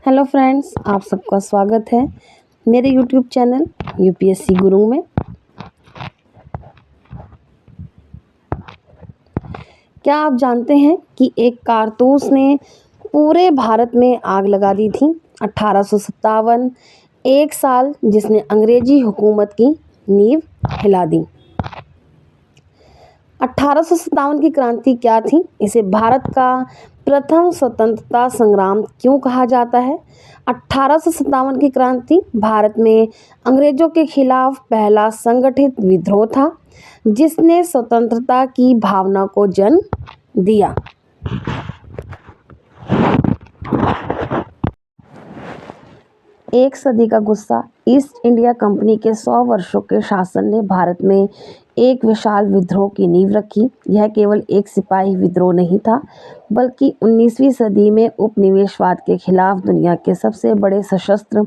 Hello friends, आप सबका स्वागत है मेरे यूट्यूब चैनल यूपीएससी गुरु में। क्या आप जानते हैं कि एक कारतूस ने पूरे भारत में आग लगा दी थी? 1857, एक साल जिसने अंग्रेजी हुकूमत की नींव हिला दी। 1857 की क्रांति क्या थी? इसे भारत का प्रथम स्वतंत्रता संग्राम क्यों कहा जाता है? 1857 की क्रांति भारत में अंग्रेजों के खिलाफ पहला संगठित विद्रोह था, जिसने स्वतंत्रता की भावना को जन्म दिया। एक सदी का गुस्सा। ईस्ट इंडिया कंपनी के 100 वर्षों के शासन ने भारत में एक विशाल विद्रोह की नींव रखी। यह केवल एक सिपाही विद्रोह नहीं था, बल्कि 19वीं सदी में उपनिवेशवाद के खिलाफ दुनिया के सबसे बड़े सशस्त्र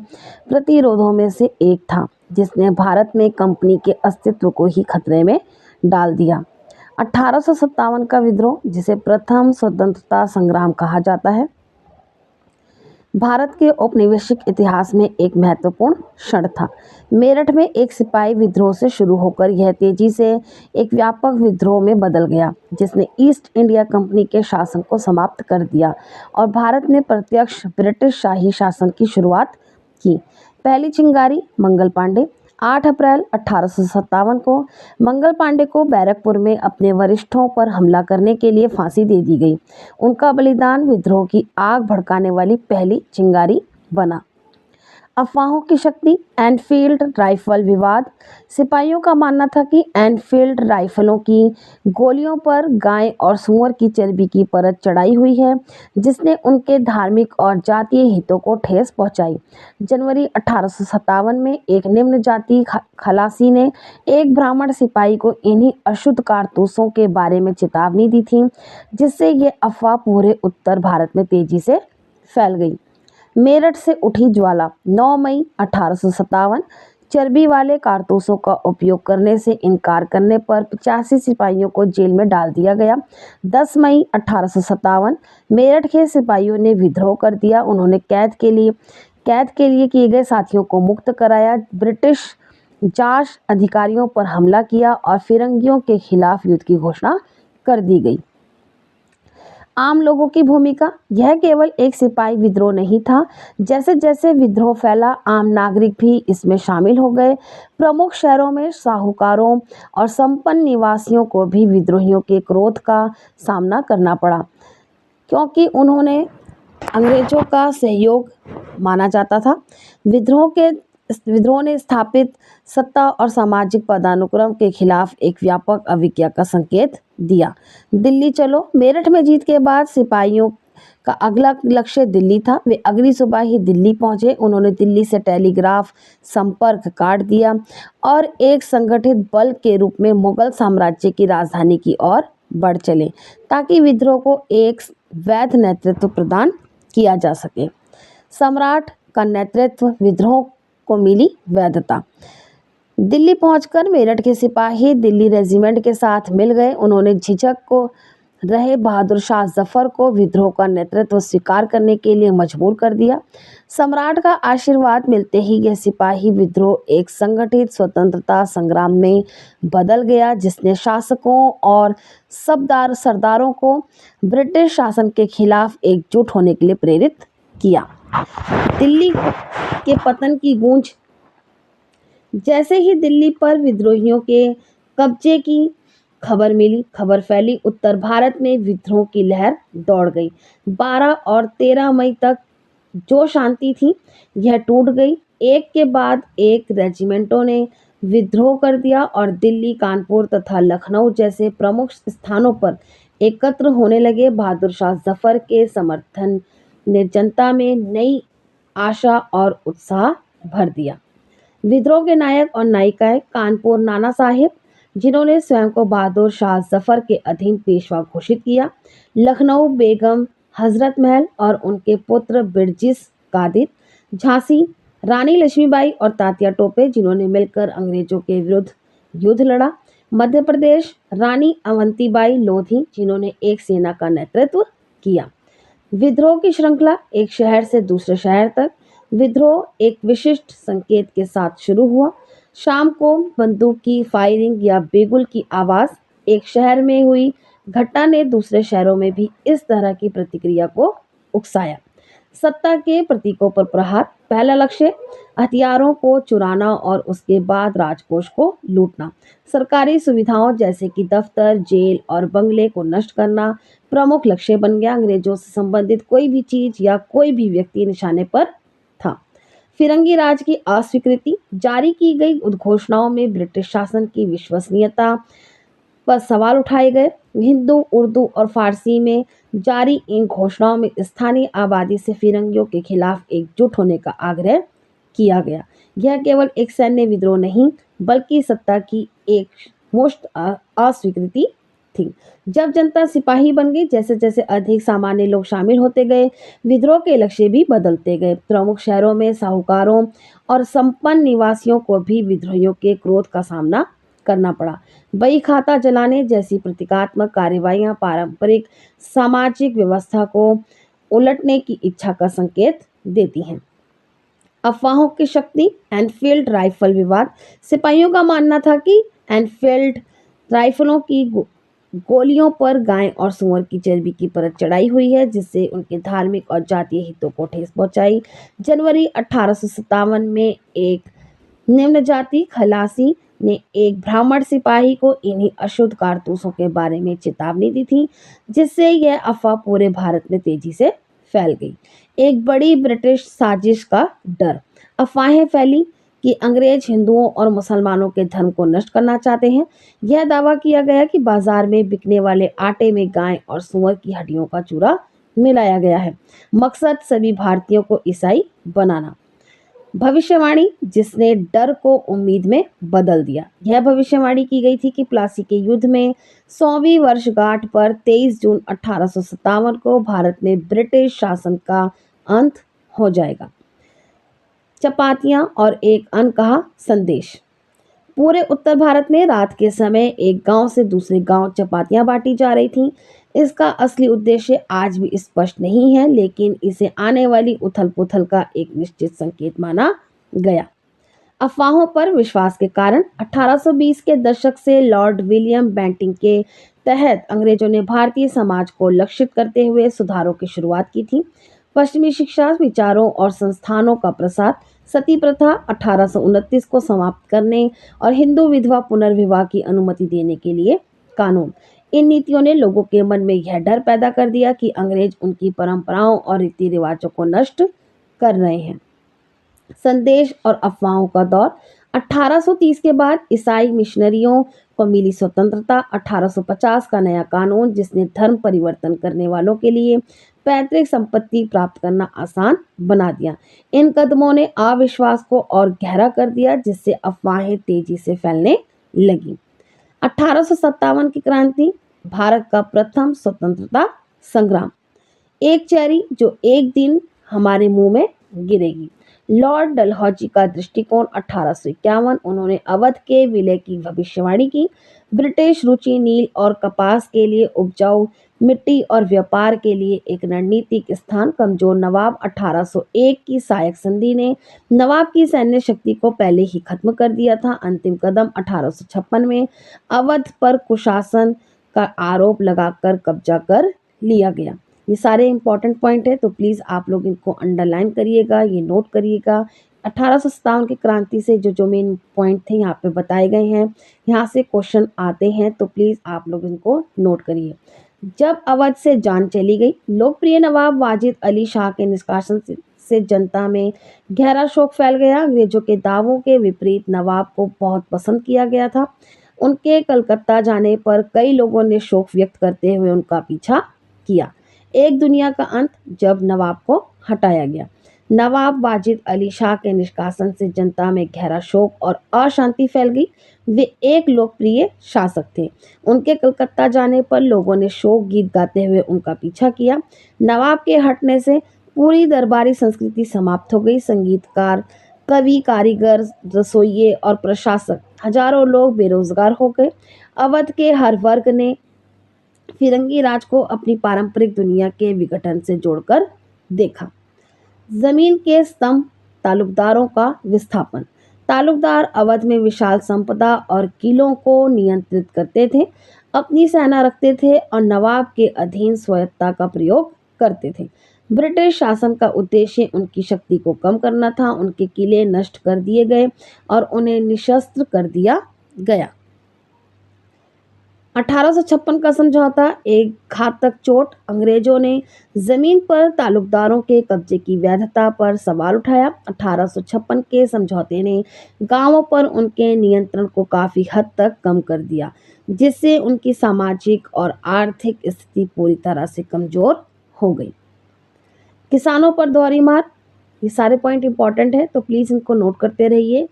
प्रतिरोधों में से एक था, जिसने भारत में कंपनी के अस्तित्व को ही खतरे में डाल दिया। 1857 का विद्रोह, जिसे प्रथम स्वतंत्रता संग्राम कहा जाता है, भारत के औपनिवेशिक इतिहास में एक महत्वपूर्ण क्षण था। मेरठ में एक सिपाही विद्रोह से शुरू होकर यह तेजी से एक व्यापक विद्रोह में बदल गया, जिसने ईस्ट इंडिया कंपनी के शासन को समाप्त कर दिया और भारत में प्रत्यक्ष ब्रिटिश शाही शासन की शुरुआत की। पहली चिंगारी मंगल पांडे। 8 अप्रैल 1857 को मंगल पांडे को बैरकपुर में अपने वरिष्ठों पर हमला करने के लिए फांसी दे दी गई। उनका बलिदान विद्रोह की आग भड़काने वाली पहली चिंगारी बना। अफवाहों की शक्ति। एनफील्ड राइफल विवाद। सिपाहियों का मानना था कि एनफील्ड राइफलों की गोलियों पर गाय और सूअर की चर्बी की परत चढ़ाई हुई है, जिसने उनके धार्मिक और जातीय हितों को ठेस पहुंचाई। जनवरी 1857 में एक निम्न जाति खलासी ने एक ब्राह्मण सिपाही को इन्हीं अशुद्ध कारतूसों के बारे में चेतावनी दी थी, जिससे ये अफवाह पूरे उत्तर भारत में तेजी से फैल गई। मेरठ से उठी ज्वाला। 9 मई 1857 चर्बी वाले कारतूसों का उपयोग करने से इनकार करने पर 85 सिपाहियों को जेल में डाल दिया गया। 10 मई 1857 मेरठ के सिपाहियों ने विद्रोह कर दिया। उन्होंने कैद के लिए किए गए साथियों को मुक्त कराया, ब्रिटिश जांच अधिकारियों पर हमला किया और फिरंगियों के खिलाफ युद्ध की घोषणा कर दी गई। आम लोगों की भूमिका। यह केवल एक सिपाही विद्रोह नहीं था। जैसे जैसे विद्रोह फैला, आम नागरिक भी इसमें शामिल हो गए। प्रमुख शहरों में साहूकारों और संपन्न निवासियों को भी विद्रोहियों के क्रोध का सामना करना पड़ा, क्योंकि उन्होंने अंग्रेजों का सहयोग माना जाता था। विद्रोह ने स्थापित सत्ता और सामाजिक पदानुक्रम के खिलाफ एक व्यापक अविज्ञा का संकेत दिया। दिल्ली चलो। मेरठ में जीत के बाद सिपाहियों का अगला लक्ष्य दिल्ली था। वे अगली सुबह ही दिल्ली पहुंचे। उन्होंने दिल्ली से टेलीग्राफ संपर्क काट दिया और एक संगठित बल के रूप में मुगल साम्राज्य की राजधानी की ओर बढ़ चले, ताकि विद्रोह को एक वैध नेतृत्व प्रदान किया जा सके। सम्राट का नेतृत्व। विद्रोह को मिली वैधता। दिल्ली पहुंचकर मेरठ के सिपाही दिल्ली रेजिमेंट के साथ मिल गए। उन्होंने झिझक को रहे बहादुर शाह जफर को विद्रोह का नेतृत्व स्वीकार करने के लिए मजबूर कर दिया। सम्राट का आशीर्वाद मिलते ही यह सिपाही विद्रोह एक संगठित स्वतंत्रता संग्राम में बदल गया, जिसने शासकों और सरदारों को ब्रिटिश शासन के खिलाफ एकजुट होने के लिए प्रेरित किया। दिल्ली के पतन की गूंज। जैसे ही दिल्ली पर विद्रोहियों के कब्जे की खबर फैली, उत्तर भारत में विद्रोह की लहर दौड़ गई। 12 और 13 मई तक जो शांति थी, यह टूट गई। एक के बाद एक रेजिमेंटों ने विद्रोह कर दिया और दिल्ली, कानपुर तथा लखनऊ जैसे प्रमुख स्थानों पर एकत्र होने लगे। बहादुर शाह जफर के समर्थन ने जनता में नई आशा और उत्साह भर दिया। विद्रोह के नायक और नायिकाएं। कानपुर नाना साहिब, जिन्होंने स्वयं को बहादुर शाह जफर के अधीन पेशवा घोषित किया। लखनऊ बेगम हजरत महल और उनके पुत्र बिरजिस कादिर। झांसी रानी लक्ष्मीबाई और तात्या टोपे, जिन्होंने मिलकर अंग्रेजों के विरुद्ध युद्ध लड़ा। मध्य प्रदेश रानी अवंतीबाई लोधी, जिन्होंने एक सेना का नेतृत्व किया। विद्रोह की श्रृंखला एक शहर से दूसरे शहर तक। विद्रोह एक विशिष्ट संकेत के साथ शुरू हुआ। शाम को बंदूक की फायरिंग या बिगुल की आवाज एक शहर में हुई घटना ने दूसरे शहरों में भी इस तरह की प्रतिक्रिया को उकसाया। सत्ता के प्रतीकों पर प्रहार। पहला लक्ष्य हथियारों को चुराना और उसके बाद राजकोष को लूटना। सरकारी सुविधाओं जैसे कि दफ्तर, जेल और बंगले को नष्ट करना प्रमुख लक्ष्य बन गया। अंग्रेजों से संबंधित कोई भी चीज या कोई भी व्यक्ति निशाने पर था। फिरंगी राज की अस्वीकृति। जारी की गई उद्घोषणाओं में ब्रिटिश शासन की विश्वसनीयता पर सवाल उठाए गए। हिंदू, उर्दू और फारसी में जारी इन घोषणाओं में स्थानीय आबादी से फिरंगियों के खिलाफ एकजुट होने का आग्रह किया गया। यह केवल एक सैन्य विद्रोह नहीं बल्कि सत्ता की एक मुश्त अस्वीकृति थी। जब जनता सिपाही बन गई, जैसे जैसे अधिक सामान्य लोग शामिल होते गए, विद्रोह के लक्ष्य भी बदलते गए। प्रमुख शहरों में साहूकारों और संपन्न निवासियों को भी विद्रोहियों के क्रोध का सामना करना पड़ा। बही खाता जलाने जैसी प्रतीकात्मक कार्यवाहियां पारंपरिक सामाजिक व्यवस्था को उलटने की इच्छा का संकेत देती हैं। अफवाहों की शक्ति। एनफील्ड राइफल विवाद। सिपाहियों का मानना था कि एनफील्ड राइफलों की गोलियों पर गाय और सुअर की चर्बी की परत चढ़ाई हुई है, जिससे उनके धार्मिक और जातीय हितों को ठेस पहुंचाई। जनवरी 1857 में एक निम्न जाति खलासी ने एक ब्राह्मण सिपाही को इन्हीं अशुद्ध कारतूसों के बारे में चेतावनी दी थी, जिससे यह अफवाह पूरे भारत में तेजी से फैल गई। एक बड़ी ब्रिटिश साजिश का डर। अफवाहें फैली कि अंग्रेज हिंदुओं और मुसलमानों के धर्म को नष्ट करना चाहते हैं। यह दावा किया गया कि बाजार में बिकने वाले आटे में गाय और सुअर की हड्डियों का चूरा मिलाया गया है। मकसद सभी भारतीयों को ईसाई बनाना। भविष्यवाणी जिसने डर को उम्मीद में बदल दिया। यह भविष्यवाणी की गई थी कि प्लासी के युद्ध में 100वीं वर्षगांठ पर 23 जून 1857 को भारत में ब्रिटिश शासन का अंत हो जाएगा। चपातियां और एक अनकहा संदेश। पूरे उत्तर भारत में रात के समय एक गांव से दूसरे गांव चपातियां बांटी जा रही थीं। इसका असली उद्देश्य आज भी स्पष्ट नहीं है, लेकिन इसे आने वाली उथल-पुथल का एक निश्चित संकेत माना गया। अफवाहों पर विश्वास के कारण 1820 के दशक से लॉर्ड विलियम बेंटिंक के तहत अंग्रेजों ने भारतीय समाज को लक्षित करते हुए सुधारों की शुरुआत की थी। पश्चिमी शिक्षा विचारों और संस्थानों का प्रसार, सती प्रथा 1829 को समाप्त करने और हिंदू विधवा पुनर्विवाह की अनुमति देने के लिए कानून। इन नीतियों ने लोगों के मन में यह डर पैदा कर दिया कि अंग्रेज उनकी परंपराओं और रीति रिवाजों को नष्ट कर रहे हैं। संदेश और अफवाहों का दौर। 1830 के बाद ईसाई मिशनरियों को मिली स्वतंत्रता। 1850 का नया कानून जिसने धर्म परिवर्तन करने वालों के लिए पैतृक संपत्ति प्राप्त करना आसान बना दिया। इन कदमों ने अविश्वास को और गहरा कर दिया, जिससे अफवाहें तेजी से फैलने लगी। 1857 की क्रांति, भारत का प्रथम स्वतंत्रता संग्राम। एक चेरी जो एक दिन हमारे मुंह में गिरेगी। लॉर्ड डलहौजी का दृष्टिकोण 1851। उन्होंने अवध के विलय की भविष्यवाणी की। ब्रिटिश रुचि नील और कपास के लिए उपजाऊ मिट्टी और व्यापार के लिए एक रणनीतिक स्थान। कमजोर नवाब। 1801 की सायक संधि ने नवाब की सैन्य शक्ति को पहले ही खत्म कर दिया था। अंतिम कदम 1856 में अवध पर कुशासन का आरोप लगाकर कब्जा कर लिया गया। ये सारे इंपॉर्टेंट पॉइंट है, तो प्लीज़ आप लोग इनको अंडरलाइन करिएगा, ये नोट करिएगा। 1857 की क्रांति से जो जो मेन पॉइंट थे यहाँ पे बताए गए हैं, यहाँ से क्वेश्चन आते हैं, तो प्लीज़ आप लोग इनको नोट करिए। जब अवध से जान चली गई। लोकप्रिय नवाब वाजिद अली शाह के निष्कासन से जनता में गहरा शोक फैल गया। अंग्रेजों के दावों के विपरीत नवाब को बहुत पसंद किया गया था। उनके कलकत्ता जाने पर कई लोगों ने शोक व्यक्त करते हुए उनका पीछा किया। एक दुनिया का अंत, जब नवाब को हटाया गया। नवाब वाजिद अली शाह के निष्कासन से जनता में गहरा शोक और अशांति फैल गई। वे एक लोकप्रिय शासक थे। उनके कलकत्ता जाने पर लोगों ने शोक गीत गाते हुए उनका पीछा किया। नवाब के हटने से पूरी दरबारी संस्कृति समाप्त हो गई। संगीतकार, कवि, कारीगर, रसोइये और प्रशासक हजारों लोग बेरोजगार हो गए। अवध के हर वर्ग ने फिरंगी राज को अपनी पारंपरिक दुनिया के विघटन से जोड़कर देखा। जमीन के स्तंभ, तालुकदारों का विस्थापन। तालुकदार अवध में विशाल संपदा और किलों को नियंत्रित करते थे, अपनी सेना रखते थे और नवाब के अधीन स्वायत्तता का प्रयोग करते थे। ब्रिटिश शासन का उद्देश्य उनकी शक्ति को कम करना था। उनके किले नष्ट कर दिए गए और उन्हें निशस्त्र कर दिया गया। 1856 का समझौता एक घातक चोट। अंग्रेजों ने जमीन पर तालुकदारों के कब्जे की वैधता पर सवाल उठाया। 1856 के समझौते ने गांवों पर उनके नियंत्रण को काफी हद तक कम कर दिया, जिससे उनकी सामाजिक और आर्थिक स्थिति पूरी तरह से कमजोर हो गई। किसानों पर दोहरी मार। ये सारे पॉइंट इंपॉर्टेंट है, तो प्लीज इनको नोट करते रहिए,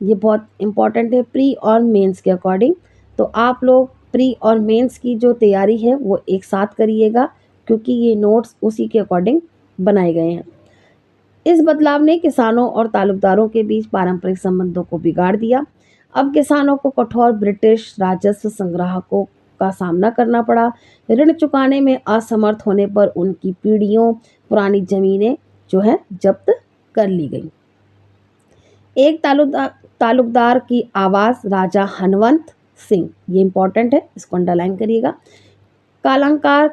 ये बहुत इंपॉर्टेंट है प्री और मेंस के अकॉर्डिंग। तो आप लोग प्री और मेंस की जो तैयारी है वो एक साथ करिएगा, क्योंकि ये नोट्स उसी के अकॉर्डिंग बनाए गए हैं। इस बदलाव ने किसानों और तालुकदारों के बीच पारंपरिक संबंधों को बिगाड़ दिया। अब किसानों को कठोर ब्रिटिश राजस्व संग्राहकों का सामना करना पड़ा। ऋण चुकाने में असमर्थ होने पर उनकी पीढ़ियों पुरानी जमीनें जो है जब्त कर ली गई। एक तालुकदार की आवाज, राजा हनवंत सिंह, ये इंपॉर्टेंट है, इसको अंडरलाइन करिएगा। कालांकार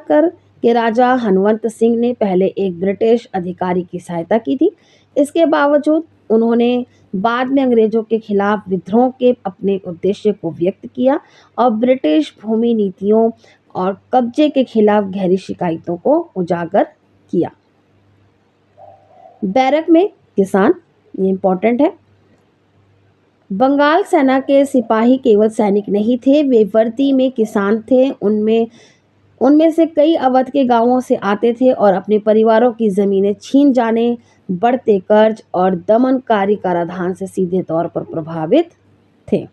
के राजा हनवंत सिंह ने पहले एक ब्रिटिश अधिकारी की सहायता की थी। इसके बावजूद उन्होंने बाद में अंग्रेजों के खिलाफ विद्रोह के अपने उद्देश्य को व्यक्त किया और ब्रिटिश भूमि नीतियों और कब्जे के खिलाफ गहरी शिकायतों को उजागर किया। बैरक में किसान, ये इंपॉर्टेंट है। बंगाल सेना के सिपाही केवल सैनिक नहीं थे, वे वर्दी में किसान थे। उनमें से कई अवध के गांवों से आते थे और अपने परिवारों की जमीनें छीन जाने, बढ़ते कर्ज और दमनकारी कराधान से सीधे तौर पर प्रभावित थे।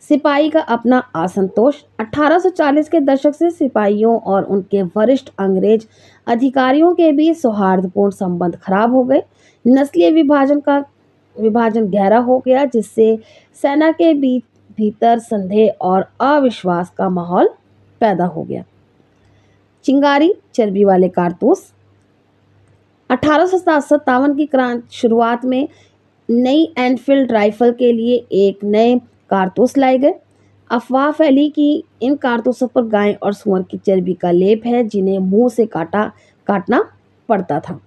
सिपाही का अपना असंतोष। 1840 के दशक से सिपाहियों और उनके वरिष्ठ अंग्रेज अधिकारियों के बीच सौहार्दपूर्ण संबंध खराब हो गए। नस्लीय विभाजन गहरा हो गया, जिससे सेना के भीतर संदेह और अविश्वास का माहौल पैदा हो गया। चिंगारी, चर्बी वाले कारतूस। 1857 की क्रांति शुरुआत में नई एनफील्ड राइफल के लिए एक नए कारतूस लाए गए। अफवाह फैली कि इन कारतूसों पर गाय और सूअर की चर्बी का लेप है, जिन्हें मुंह से काटना पड़ता था।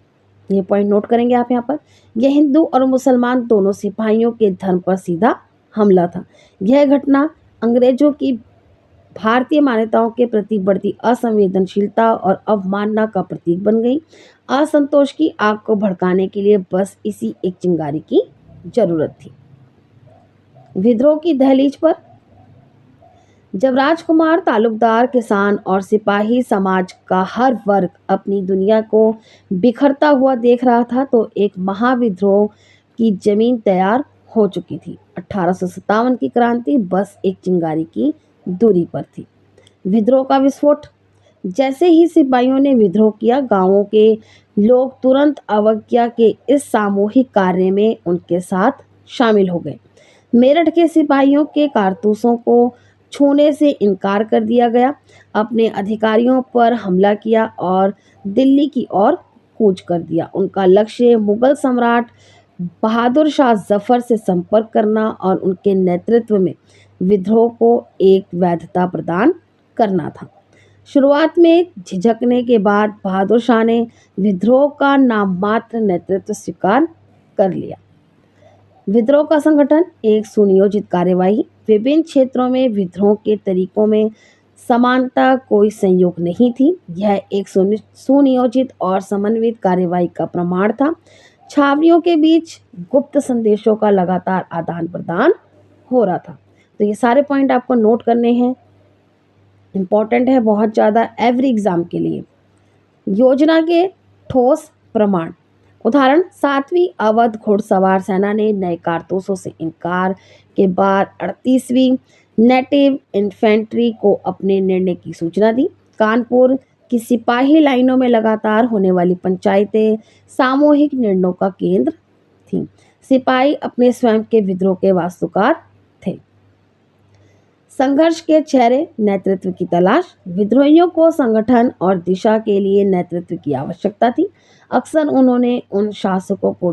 ये पॉइंट नोट करेंगे आप यहाँ पर। यह हिंदू और मुसलमान दोनों सिपाहियों के धर्म पर सीधा हमला था। यह घटना अंग्रेजों की भारतीय मान्यताओं के प्रति बढ़ती असंवेदनशीलता और अवमानना का प्रतीक बन गई। असंतोष की आग को भड़काने के लिए बस इसी एक चिंगारी की जरूरत थी। विद्रोह की दहलीज पर। जब राजकुमार, तालुकदार, किसान और सिपाही समाज का हर वर्ग अपनी दुनिया को बिखरता हुआ देख रहा था, तो एक महाविद्रोह की जमीन तैयार हो चुकी थी। 1857 की क्रांति बस एक चिंगारी की दूरी पर थी। विद्रोह का विस्फोट। जैसे ही सिपाहियों ने विद्रोह किया, गांवों के लोग तुरंत अवज्ञा के इस सामूहिक कार्य में उनके साथ शामिल हो गए। मेरठ के सिपाहियों के कारतूसों को छूने से इनकार कर दिया गया, अपने अधिकारियों पर हमला किया और दिल्ली की ओर कूच कर दिया। उनका लक्ष्य मुगल सम्राट बहादुर शाह जफर से संपर्क करना और उनके नेतृत्व में विद्रोह को एक वैधता प्रदान करना था। शुरुआत में झिझकने के बाद बहादुर शाह ने विद्रोह का नाममात्र नेतृत्व स्वीकार कर लिया। विद्रोह का संगठन, एक सुनियोजित कार्यवाही। विभिन्न क्षेत्रों में विद्रोह के तरीकों में समानता, कोई संयोग नहीं थी। यह एक सुनियोजित और समन्वित कार्यवाही का प्रमाण था। छावनियों के बीच गुप्त संदेशों का लगातार आदान प्रदान हो रहा था। तो ये सारे पॉइंट आपको नोट करने हैं, इंपॉर्टेंट है बहुत ज़्यादा एवरी एग्जाम के लिए। योजना के ठोस प्रमाण। उदाहरण, 7वीं अवध घुड़सवार सेना ने नए कारतूसों से इनकार के बाद 38वीं नेटिव इन्फेंट्री को अपने निर्णय की सूचना दी। कानपुर की सिपाही लाइनों में लगातार होने वाली पंचायतें सामूहिक निर्णयों का केंद्र थीं। सिपाही अपने स्वयं के विद्रोह के वास्तुकार थे। संघर्ष के चेहरे, नेतृत्व की तलाश। विद्रोहियों को संगठन और दिशा के लिए नेतृत्व की आवश्यकता थी। अक्सर उन्होंने उन शासकों को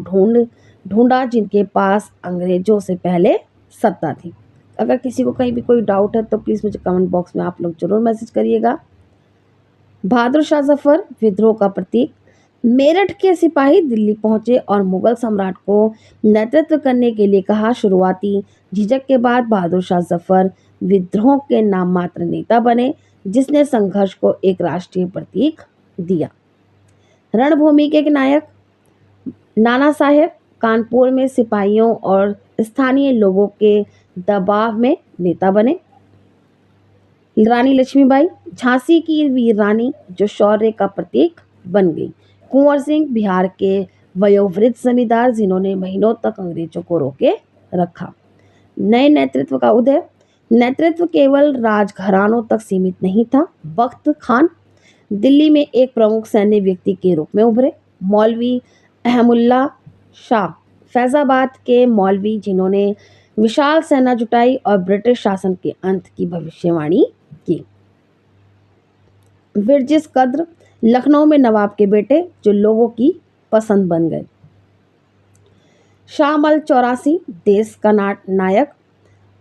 ढूंढा जिनके पास अंग्रेजों से पहले सत्ता थी। अगर किसी को कहीं भी कोई डाउट है तो प्लीज़ मुझे कमेंट बॉक्स में आप लोग जरूर मैसेज करिएगा। बहादुर शाह जफर विद्रोह का प्रतीक। मेरठ के सिपाही दिल्ली पहुंचे और मुगल सम्राट को नेतृत्व करने के लिए कहा। शुरुआती झिझक के बाद बहादुर शाह जफर विद्रोह के नाम मात्र नेता बने, जिसने संघर्ष को एक राष्ट्रीय प्रतीक दिया। रणभूमि के नायक नाना साहेब कानपुर में सिपाहियों और स्थानीय लोगों के दबाव में नेता बने। रानी लक्ष्मीबाई झांसी की वीर रानी जो शौर्य का प्रतीक बन गई। कुंवर सिंह बिहार के वयोवृद्ध जमींदार जिन्होंने महीनों तक अंग्रेजों को रोके रखा। नए नेतृत्व का उदय। नेतृत्व केवल राजघरानों तक सीमित नहीं था। बख्त खान दिल्ली में एक प्रमुख सैन्य व्यक्ति के रूप में उभरे। मौलवी अहमुल्ला शाह फैजाबाद के मौलवी जिन्होंने विशाल सेना जुटाई और ब्रिटिश शासन के अंत की भविष्यवाणी की। विरजिस कद्र लखनऊ में नवाब के बेटे जो लोगों की पसंद बन गए। शाहमल 84 देश का नायक।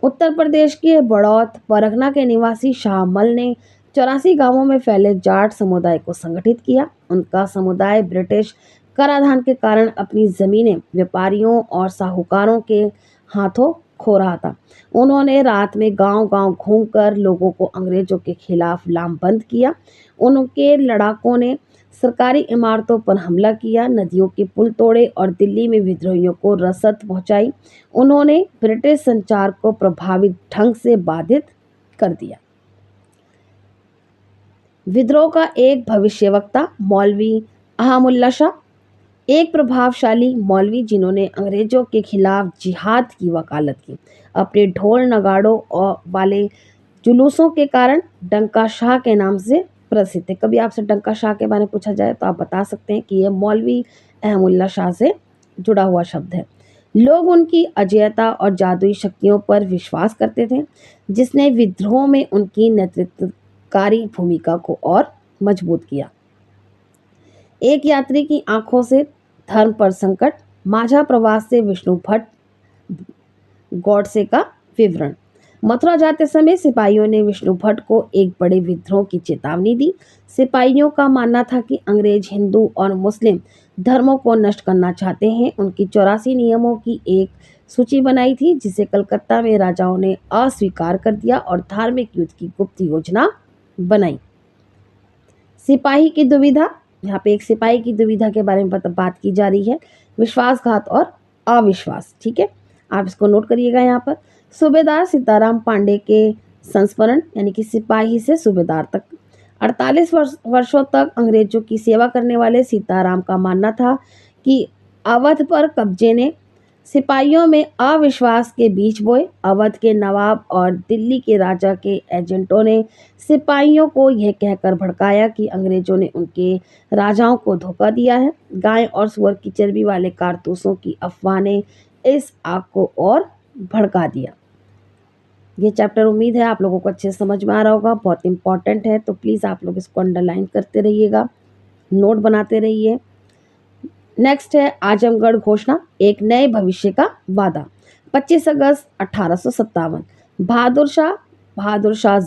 उत्तर प्रदेश के बड़ौत परगना के निवासी शाहमल ने 84 गांवों में फैले जाट समुदाय को संगठित किया। उनका समुदाय ब्रिटिश कराधान के कारण अपनी जमीनें व्यापारियों और साहूकारों के हाथों खो रहा था। उन्होंने रात में गांव-गांव घूमकर लोगों को अंग्रेजों के खिलाफ लामबंद किया। उनके लड़ाकों ने सरकारी इमारतों पर हमला किया, नदियों के पुल तोड़े और दिल्ली में विद्रोहियों को रसद पहुंचाई। उन्होंने ब्रिटिश संचार को प्रभावित ढंग से बाधित कर दिया। विद्रोह का एक भविष्यवक्ता मौलवी अहमुल्ला शाह, एक प्रभावशाली मौलवी जिन्होंने अंग्रेजों के खिलाफ जिहाद की वकालत की। अपने ढोल नगाड़ों और वाले जुलूसों के कारण डंका शाह के नाम से प्रसिद्ध है। कभी आपसे डंका शाह के बारे में पूछा जाए तो आप बता सकते हैं कि यह मौलवी अहमुल्ला शाह से जुड़ा हुआ शब्द है। लोग उनकी अजेयता और जादुई शक्तियों पर विश्वास करते थे, जिसने विद्रोह में उनकी नेतृत्वकारी भूमिका को और मजबूत किया। एक यात्री की आंखों से धर्म पर संकट। माझा प्रवास से विष्णु भट्ट गॉडसे का विवरण। मथुरा जाते समय सिपाहियों ने विष्णु भट्ट को एक बड़े विद्रोह की चेतावनी दी। सिपाहियों का मानना था कि अंग्रेज हिंदू और मुस्लिम धर्मों को नष्ट करना चाहते हैं। उनकी 84 नियमों की एक सूची बनाई थी, जिसे कलकत्ता में राजाओं ने अस्वीकार कर दिया और धार्मिक युद्ध की गुप्त योजना बनाई। सिपाही की दुविधा। यहाँ पे एक सिपाही की दुविधा के बारे में बात की जा रही है। विश्वासघात और अविश्वास। ठीक है, आप इसको नोट करिएगा। यहाँ पर सूबेदार सीताराम पांडे के संस्मरण, यानी कि सिपाही से सूबेदार तक। 48 वर्षों तक अंग्रेजों की सेवा करने वाले सीताराम का मानना था कि अवध पर कब्जे ने सिपाहियों में अविश्वास के बीज बोए। अवध के नवाब और दिल्ली के राजा के एजेंटों ने सिपाहियों को यह कहकर भड़काया कि अंग्रेजों ने उनके राजाओं को धोखा दिया है। गाय और सुअर की चर्बी वाले कारतूसों की अफवाह ने इस आग को और भड़का दिया। ये चैप्टर उम्मीद है आप लोगों को अच्छे से समझ में आ रहा होगा। बहुत इंपॉर्टेंट है, तो प्लीज़ आप लोग इसको अंडरलाइन करते रहिएगा, नोट बनाते रहिए। नेक्स्ट है आजमगढ़ घोषणा, एक नए भविष्य का वादा। 25 अगस्त 1857 बहादुर शाह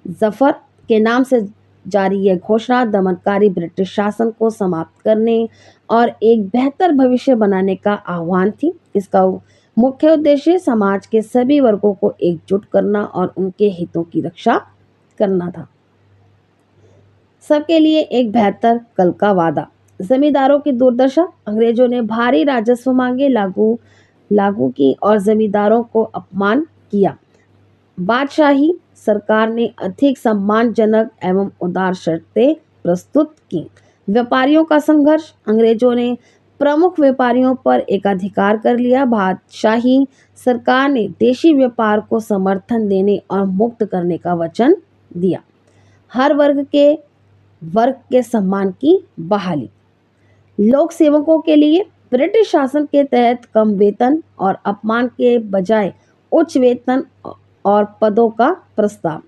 जफर के नाम से जारी यह घोषणा दमनकारी ब्रिटिश शासन को समाप्त करने और एक बेहतर भविष्य बनाने का आह्वान थी। इसका मुख्य उद्देश्य समाज के सभी वर्गों को एकजुट करना और उनके हितों की रक्षा करना था। सबके लिए एक बेहतर कल का वादा। जमींदारों की दुर्दशा। अंग्रेजों ने भारी राजस्व मांगे लागू की और जमींदारों को अपमान किया। बादशाही सरकार ने अधिक सम्मानजनक एवं उदार शर्तें प्रस्तुत की। व्यापारियों का संघर्ष। अंग्रेजों ने प्रमुख व्यापारियों पर एकाधिकार कर लिया। बादशाही सरकार ने देशी व्यापार को समर्थन देने और मुक्त करने का वचन दिया। हर वर्ग के सम्मान की बहाली। लोक सेवकों के लिए ब्रिटिश शासन के तहत कम वेतन और अपमान के बजाय उच्च वेतन और पदों का प्रस्ताव।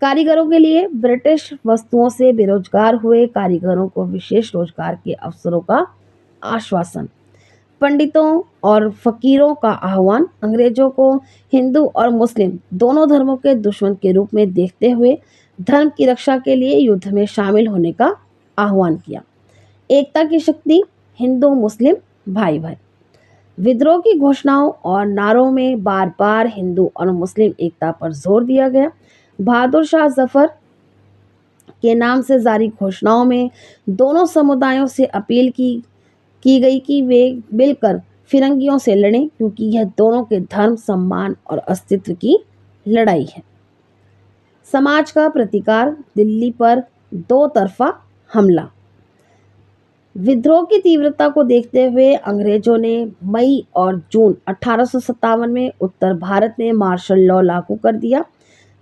कारीगरों के लिए ब्रिटिश वस्तुओं से बेरोजगार हुए कारीगरों को विशेष रोजगार के अवसरों का आश्वासन। पंडितों और फकीरों का आह्वान। अंग्रेजों को हिंदू और मुस्लिम दोनों धर्मों के दुश्मन के रूप में देखते हुए धर्म की रक्षा के लिए युद्ध में शामिल होने का आह्वान किया। एकता की शक्ति। हिंदू मुस्लिम भाई भाई। विद्रोह की घोषणाओं और नारों में बार बार हिंदू और मुस्लिम एकता पर जोर दिया गया। बहादुर शाह जफर के नाम से जारी घोषणाओं में दोनों समुदायों से अपील की गई कि वे मिलकर फिरंगियों से लड़ें, क्योंकि यह दोनों के धर्म, सम्मान और अस्तित्व की लड़ाई है। समाज का प्रतिकार। दिल्ली पर दो तरफा हमला। विद्रोह की तीव्रता को देखते हुए अंग्रेजों ने मई और जून 1857 में उत्तर भारत में मार्शल लॉ लागू कर दिया।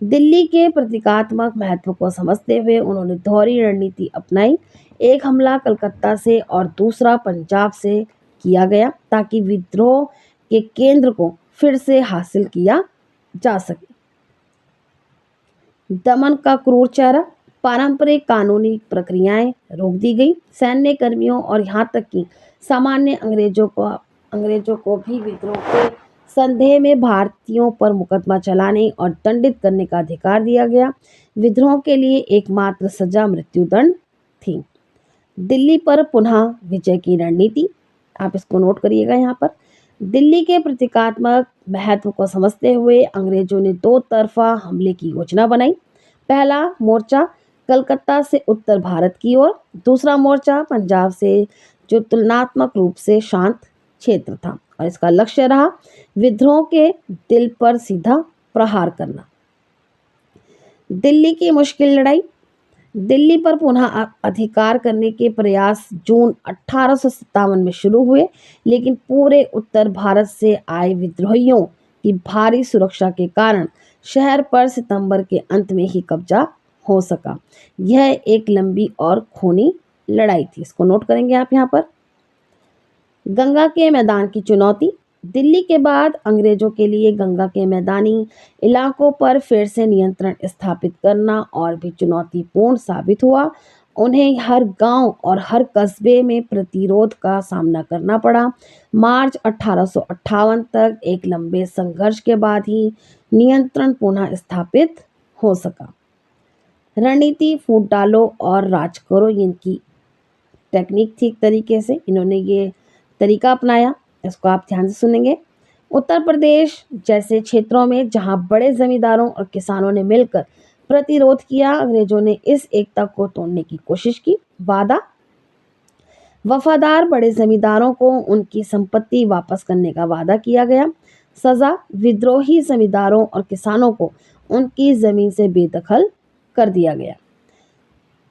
दिल्ली के प्रतीकात्मक महत्व को समझते हुए उन्होंने दोहरी रणनीति अपनाई। एक हमला कलकत्ता से और दूसरा पंजाब से किया गया ताकि विद्रोह के केंद्र को फिर से हासिल किया जा सके। दमन का क्रूर चेहरा। पारंपरिक कानूनी प्रक्रियाएं रोक दी गई। सैन्य कर्मियों और यहाँ तक कि सामान्य अंग्रेजों को भी विद्रोह के संदेह में भारतीयों पर मुकदमा चलाने और दंडित करने का अधिकार दिया गया। विद्रोह के लिए एकमात्र सजा मृत्युदंड थी। दिल्ली पर पुनः विजय की रणनीति। आप इसको नोट करिएगा। यहाँ पर दिल्ली के प्रतीकात्मक महत्व को समझते हुए अंग्रेजों ने दो तरफा हमले की योजना बनाई। पहला मोर्चा कलकत्ता से उत्तर भारत की ओर, दूसरा मोर्चा पंजाब से, जो तुलनात्मक रूप से शांत क्षेत्र था, और इसका लक्ष्य रहा विद्रोह के दिल पर सीधा प्रहार करना। दिल्ली की मुश्किल लड़ाई। दिल्ली पर पुनः अधिकार करने के प्रयास जून 1857 में शुरू हुए, लेकिन पूरे उत्तर भारत से आए विद्रोहियों की भारी सुरक्षा के कारण शहर पर सितंबर के अंत में ही कब्जा हो सका। यह एक लंबी और खूनी लड़ाई थी। इसको नोट करेंगे आप यहाँ पर। गंगा के मैदान की चुनौती। दिल्ली के बाद अंग्रेजों के लिए गंगा के मैदानी इलाकों पर फिर से नियंत्रण स्थापित करना और भी चुनौतीपूर्ण साबित हुआ। उन्हें हर गांव और हर कस्बे में प्रतिरोध का सामना करना पड़ा। मार्च 1858 तक एक लंबे संघर्ष के बाद ही नियंत्रण पुनः स्थापित हो सका। रणनीति फूट डालो और राज करो, इनकी टेक्निक थी। एक तरीके से इन्होंने ये तरीका अपनाया। इसको आप ध्यान से सुनेंगे। उत्तर प्रदेश जैसे क्षेत्रों में जहां बड़े जमींदारों और किसानों ने मिलकर प्रतिरोध किया, अंग्रेजों ने इस एकता को तोड़ने की कोशिश की। वादा। वफादार बड़े जमींदारों को उनकी संपत्ति वापस करने का वादा किया गया। सजा। विद्रोही जमींदारों और किसानों को उनकी जमीन से बेदखल कर दिया गया।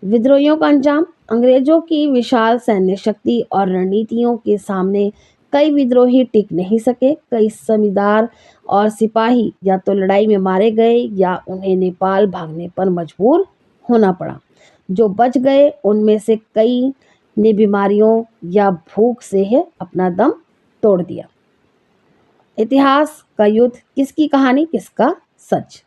विद्रोहियों का अंजाम। अंग्रेजों की विशाल सैन्य शक्ति और रणनीतियों के सामने कई विद्रोही टिक नहीं सके। कई जमींदार और सिपाही या तो लड़ाई में मारे गए या उन्हें नेपाल भागने पर मजबूर होना पड़ा। जो बच गए उनमें से कई ने बीमारियों या भूख से है अपना दम तोड़ दिया। इतिहास का युद्ध। किसकी कहानी, किसका सच।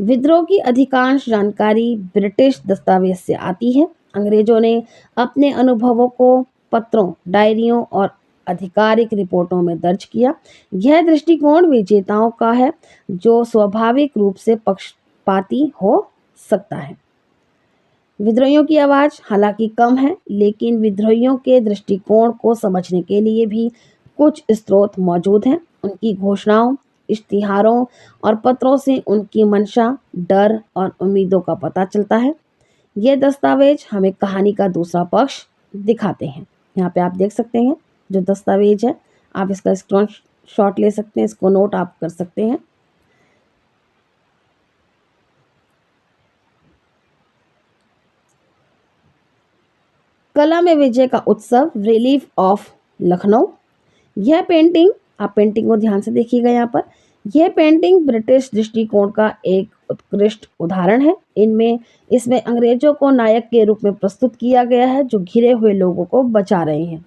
विद्रोह की अधिकांश जानकारी ब्रिटिश दस्तावेज से आती है। अंग्रेजों ने अपने अनुभवों को पत्रों, डायरियों और आधिकारिक रिपोर्टों में दर्ज किया। यह दृष्टिकोण विजेताओं का है, जो स्वाभाविक रूप से पक्षपाती हो सकता है। विद्रोहियों की आवाज़ हालांकि कम है, लेकिन विद्रोहियों के दृष्टिकोण को समझने के लिए भी कुछ स्रोत मौजूद हैं। उनकी घोषणाओं, इश्तिहारों और पत्रों से उनकी मंशा, डर और उम्मीदों का पता चलता है। ये दस्तावेज हमें कहानी का दूसरा पक्ष दिखाते हैं। यहाँ पे आप देख सकते हैं जो दस्तावेज है। आप इसका स्क्रीनशॉट ले सकते हैं, इसको नोट आप कर सकते हैं। कला में विजय का उत्सव, रिलीफ ऑफ लखनऊ। यह पेंटिंग, आप पेंटिंग को ध्यान से देखिएगा। यहाँ पर यह पेंटिंग ब्रिटिश दृष्टिकोण का एक उत्कृष्ट उदाहरण है। इसमें अंग्रेजों को नायक के रूप में प्रस्तुत किया गया है, जो घिरे हुए लोगों को बचा रहे हैं।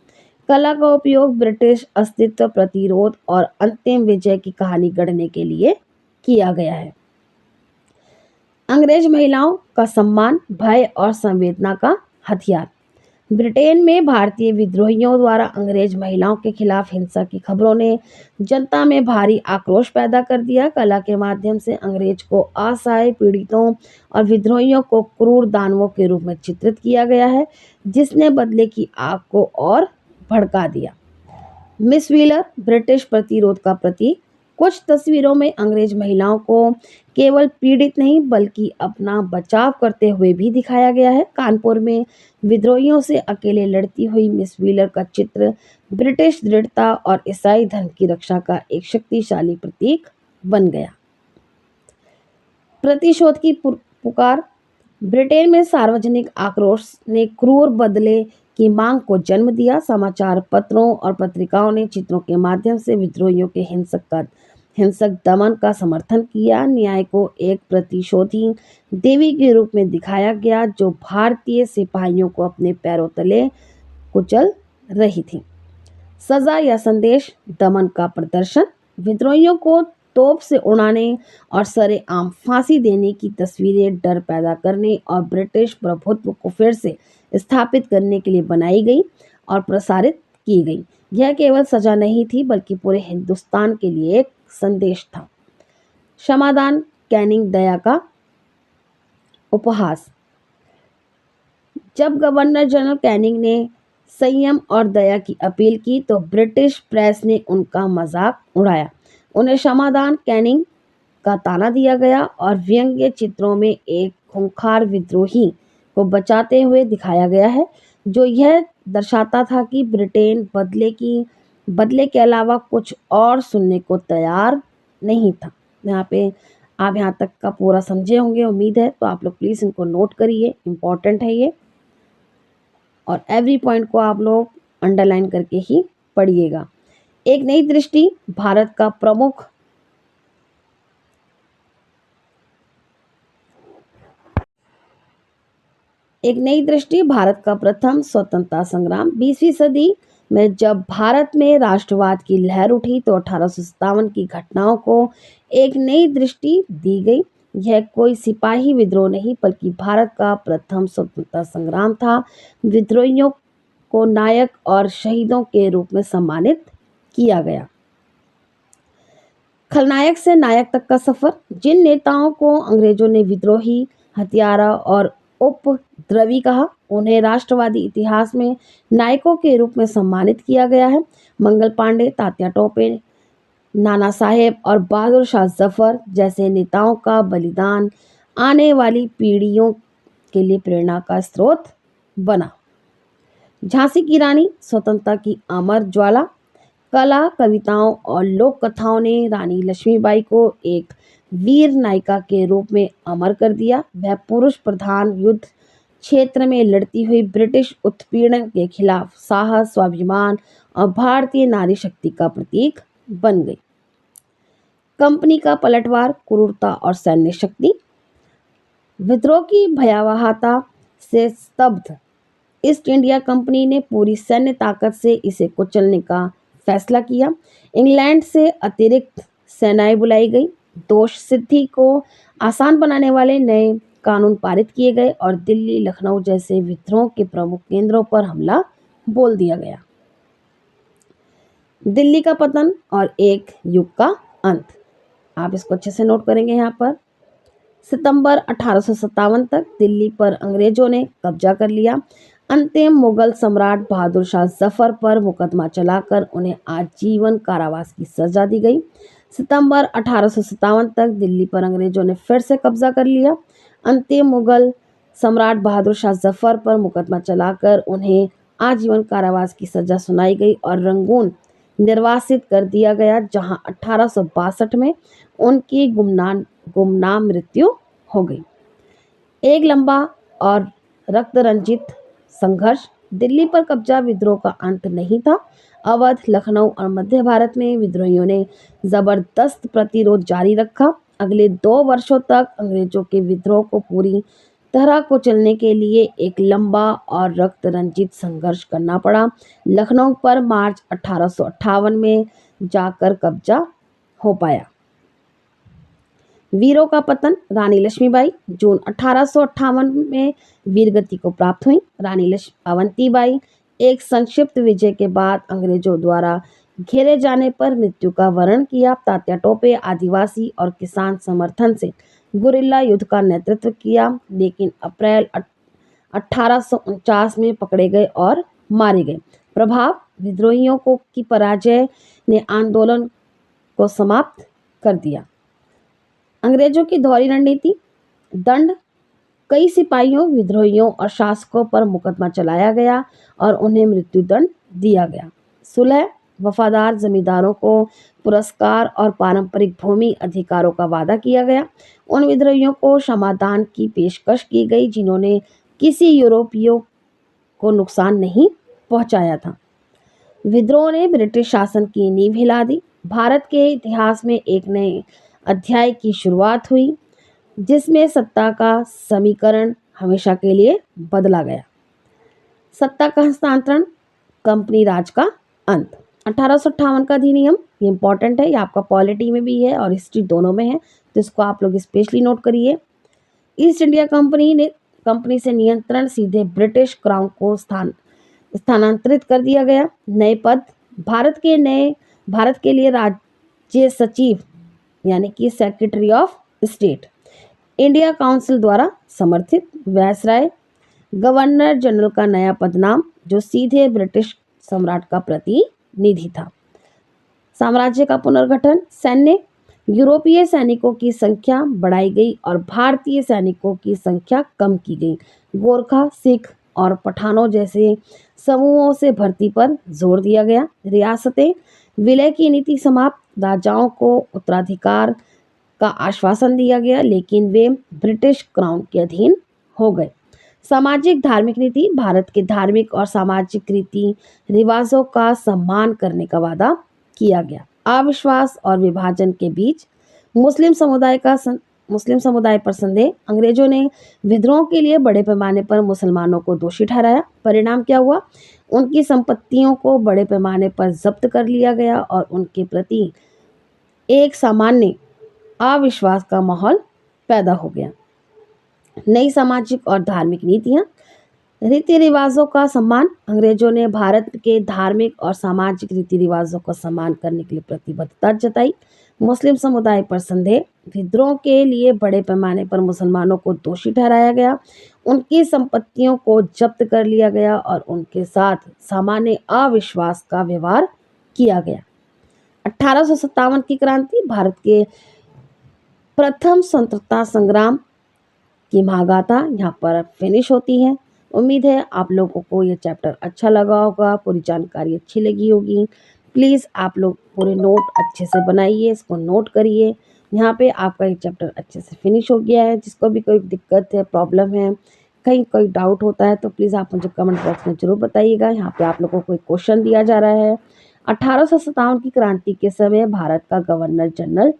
कला का उपयोग ब्रिटिश अस्तित्व, प्रतिरोध और अंतिम विजय की कहानी गढ़ने के लिए किया गया है। अंग्रेज महिलाओं का सम्मान, भय और संवेदना का हथियार। ब्रिटेन में भारतीय विद्रोहियों द्वारा अंग्रेज महिलाओं के खिलाफ हिंसा की खबरों ने जनता में भारी आक्रोश पैदा कर दिया। कला के माध्यम से अंग्रेज को असहाय, पीड़ितों और विद्रोहियों को क्रूर दानवों के रूप में चित्रित किया गया है, जिसने बदले की आग को और भड़का दिया। मिस व्हीलर ब्रिटिश प्रतिरोध का प्रतीक। कुछ तस्वीरों में अंग्रेज महिलाओं को केवल पीड़ित नहीं बल्कि अपना बचाव करते हुए भी दिखाया गया है। कानपुर में विद्रोहियों से अकेले लड़ती हुई मिस व्हीलर का चित्र ब्रिटिश दृढ़ता और ईसाई धर्म की रक्षा का एक शक्तिशाली प्रतीक बन गया। प्रतिशोध की पुकार। ब्रिटेन में सार्वजनिक आक्रोश ने क्रूर बदले की मांग को जन्म दिया। समाचार पत्रों और पत्रिकाओं ने चित्रों के माध्यम से विद्रोहियों के हिंसक दमन का समर्थन किया। न्याय को एक प्रतिशोधी देवी के रूप में दिखाया गया, जो भारतीय सिपाहियों को अपने पैरों तले कुचल रही थी। सजा या संदेश। दमन का प्रदर्शन। विद्रोहियों को तोप से उड़ाने और सरेआम फांसी देने की तस्वीरें डर पैदा करने और ब्रिटिश प्रभुत्व को फिर से स्थापित करने के लिए बनाई गई और प्रसारित की गई। यह केवल सजा नहीं थी बल्कि पूरे हिंदुस्तान के लिए एक संदेश था। क्षमादान, कैनिंग, दया का उपहास। जब गवर्नर जनरल कैनिंग ने संयम और दया की अपील की तो ब्रिटिश प्रेस ने उनका मजाक उड़ाया। उन्हें क्षमादान, कैनिंग का ताना दिया गया और व्यंग्य चित्रों में एक खूंखार विद्रोही को बचाते हुए दिखाया गया है, जो यह दर्शाता था कि ब्रिटेन बदले के अलावा कुछ और सुनने को तैयार नहीं था। यहाँ पे आप यहाँ तक का पूरा समझे होंगे, उम्मीद है। तो आप लोग प्लीज़ इनको नोट करिए, इम्पॉर्टेंट है ये, और एवरी पॉइंट को आप लोग अंडरलाइन करके ही पढ़िएगा। एक नई दृष्टि। भारत का प्रथम स्वतंत्रता संग्राम। 20वीं सदी में जब भारत में राष्ट्रवाद की लहर उठी तो 1857 की घटनाओं को एक नई दृष्टि दी गई। यह कोई सिपाही विद्रोह नहीं बल्कि भारत का प्रथम स्वतंत्रता संग्राम था। विद्रोहियों को नायक और शहीदों के रूप में सम्मानित किया गया। खलनायक से नायक तक का सफर। जिन नेताओं को अंग्रेजों ने विद्रोही, हत्यारा और उपद्रवी कहा, उन्हें राष्ट्रवादी इतिहास में नायकों के रूप में सम्मानित किया गया है। मंगल पांडे, तात्या टोपे, नाना साहेब और बहादुर शाह जफर जैसे नेताओं का बलिदान आने वाली पीढ़ियों के लिए प्रेरणा का स्रोत बना। झांसी की रानी, स्वतंत्रता की अमर ज्वाला। कला, कविताओं और लोक कथाओं ने रानी लक्ष्मीबाई को एक वीर नायिका के रूप में अमर कर दिया। वह पुरुष प्रधान युद्ध क्षेत्र में लड़ती हुई ब्रिटिश उत्पीड़न के खिलाफ साहस, स्वाभिमान और भारतीय नारी शक्ति का प्रतीक बन गई। कंपनी का पलटवार, क्रूरता और सैन्य शक्ति। विद्रोह की भयावहता से स्तब्ध ईस्ट इंडिया कंपनी ने पूरी सैन्य ताकत से इसे कुचलने का फैसला किया। इंग्लैंड से अतिरिक्त सेनाएं बुलाई गई। दोष सिद्धि को आसान बनाने वाले नए कानून पारित किए गए और दिल्ली, लखनऊ जैसे विद्रोह के प्रमुख केंद्रों पर हमला बोल दिया गया। दिल्ली का पतन और एक युग का अंत। आप इसको अच्छे से नोट करेंगे। यहाँ पर सितंबर 1857 तक दिल्ली पर अंग्रेजों ने कब्जा कर लिया। अंतिम मुगल सम्राट बहादुर शाह जफर पर मुकदमा चलाकर उन्हें आजीवन कारावास की सजा दी गई। सितंबर 1857 तक दिल्ली पर अंग्रेजों ने फिर से कब्जा कर लिया। अंतिम मुगल सम्राट बहादुर शाह जफर पर मुकदमा चलाकर उन्हें आजीवन कारावास की सजा सुनाई गई और रंगून निर्वासित कर दिया गया, जहां 1862 में उनकी गुमनाम मृत्यु हो गई। एक लंबा और रक्त रंजित संघर्ष। दिल्ली पर कब्जा विद्रोह का अंत नहीं था। अवध, लखनऊ और मध्य भारत में विद्रोहियों ने जबरदस्त प्रतिरोध जारी रखा। अगले 2 वर्षों तक अंग्रेजों के विद्रोह को पूरी तरह कुचलने के लिए एक लंबा और रक्त रंजित संघर्ष करना पड़ा। लखनऊ पर मार्च 1858 में जाकर कब्जा हो पाया। वीरों का पतन, रानी लक्ष्मीबाई जून 1858 में वीरगति को प्राप्त हुई। रानी अवंतीबाई एक संक्षिप्त विजय के बाद अंग्रेजों द्वारा घेरे जाने पर मृत्यु का वरण किया। तात्या टोपे आदिवासी और किसान समर्थन से गुरिल्ला युद्ध का नेतृत्व किया, लेकिन अप्रैल 1849 में पकड़े गए और मारे गए। प्रभाव, विद्रोहियों की पराजय ने आंदोलन को समाप्त कर दिया। अंग्रेजों की दोहरी रणनीति, दंड, कई सिपाहियों, विद्रोहियों और शासकों पर मुकदमा चलाया गया और उन्हें मृत्यु दंड दिया गया। सुलह, वफादार जमींदारों को पुरस्कार और पारंपरिक भूमि अधिकारों का वादा किया गया। उन विद्रोहियों को क्षमादान की पेशकश की गई जिन्होंने किसी यूरोपीय को नुकसान नहीं पहुंचाया था। विद्रोह ने ब्रिटिश शासन की नींव हिला दी। भारत के इतिहास में एक नए अध्याय की शुरुआत हुई, जिसमें सत्ता का समीकरण हमेशा के लिए बदला गया। सत्ता का हस्तांतरण, कंपनी राज का अंत। 1858 का अधिनियम, ये इंपॉर्टेंट है, ये आपका पॉलिटी में भी है और हिस्ट्री दोनों में है, तो इसको आप लोग स्पेशली नोट करिए। ईस्ट इंडिया कंपनी से नियंत्रण सीधे ब्रिटिश क्राउन को स्थानांतरित कर दिया गया। नए पद, भारत के लिए राज्य सचिव यानी कि secretary of state, India council द्वारा समर्थित। वायसराय, गवर्नर जनरल का नया पदनाम जो सीधे ब्रिटिश सम्राट का प्रतिनिधि था। साम्राज्य का पुनर्गठन, सैन्य, यूरोपीय सैनिकों की संख्या बढ़ाई गई और भारतीय सैनिकों की संख्या कम की गई। गोरखा, सिख और पठानों जैसे समूहों से भर्ती पर जोर दिया गया। रियासतें, विलय की नीति समाप्त। राजाओं को उत्तराधिकार का आश्वासन दिया गया, लेकिन वे ब्रिटिश क्राउन के अधीन हो गए। सामाजिक धार्मिक नीति, भारत के धार्मिक और सामाजिक रीति रिवाजों का सम्मान करने का वादा किया गया। अविश्वास और विभाजन के बीच मुस्लिम समुदाय पर संदेह, अंग्रेजों ने विद्रोह के लिए बड़े पैमाने पर मुसलमानों को दोषी ठहराया। परिणाम क्या हुआ? उनकी संपत्तियों को बड़े पैमाने पर जब्त कर लिया गया और उनके प्रति एक सामान्य अविश्वास का माहौल पैदा हो गया। नई सामाजिक और धार्मिक नीतियां, रीति रिवाजों का सम्मान, अंग्रेजों ने भारत के धार्मिक और सामाजिक रीति रिवाजों का सम्मान करने के लिए प्रतिबद्धता जताई। मुस्लिम समुदाय पर संदेह, विद्रोह के लिए बड़े पैमाने पर मुसलमानों को दोषी ठहराया गया, उनकी संपत्तियों को जब्त कर लिया गया और उनके साथ सामान्य अविश्वास का व्यवहार किया गया। 1857 की क्रांति, भारत के प्रथम स्वतंत्रता संग्राम की महागाथा यहाँ पर फिनिश होती है। उम्मीद है आप लोगों को ये चैप्टर अच्छा लगा होगा, पूरी जानकारी अच्छी लगी होगी। प्लीज़ आप लोग पूरे नोट अच्छे से बनाइए, इसको नोट करिए। यहाँ पे आपका ये चैप्टर अच्छे से फिनिश हो गया है। जिसको भी कोई दिक्कत है, प्रॉब्लम है, कहीं कोई डाउट होता है तो प्लीज़ आप मुझे कमेंट बॉक्स में ज़रूर बताइएगा। यहाँ पे आप लोगों को एक क्वेश्चन दिया जा रहा है, 1857 की क्रांति के समय भारत का गवर्नर जनरल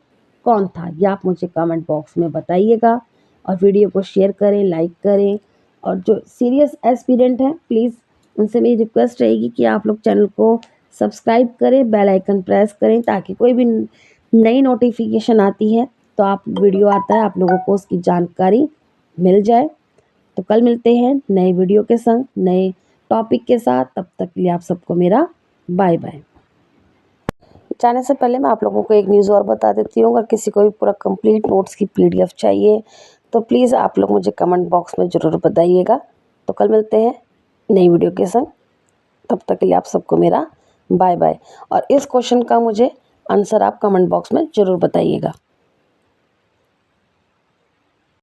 कौन था? ये आप मुझे कमेंट बॉक्स में बताइएगा और वीडियो को शेयर करें, लाइक करें। और जो सीरियस एस्पिरेंट हैं, प्लीज़ उनसे मेरी रिक्वेस्ट रहेगी कि आप लोग चैनल को सब्सक्राइब करें, बेल आइकन प्रेस करें, ताकि कोई भी नई नोटिफिकेशन आती है तो आप वीडियो आता है आप लोगों को उसकी जानकारी मिल जाए। तो कल मिलते हैं नए वीडियो के संग, नए टॉपिक के साथ। तब तक के लिए आप सबको मेरा बाय बाय। जाने से पहले मैं आप लोगों को एक न्यूज़ और बता देती हूँ, अगर किसी को भी पूरा कंप्लीट नोट्स की PDF चाहिए तो प्लीज़ आप लोग मुझे कमेंट बॉक्स में ज़रूर बताइएगा। तो कल मिलते हैं नई वीडियो के संग, तब तक के लिए आप सबको मेरा बाय बाय। और इस क्वेश्चन का मुझे आंसर आप कमेंट बॉक्स में ज़रूर बताइएगा।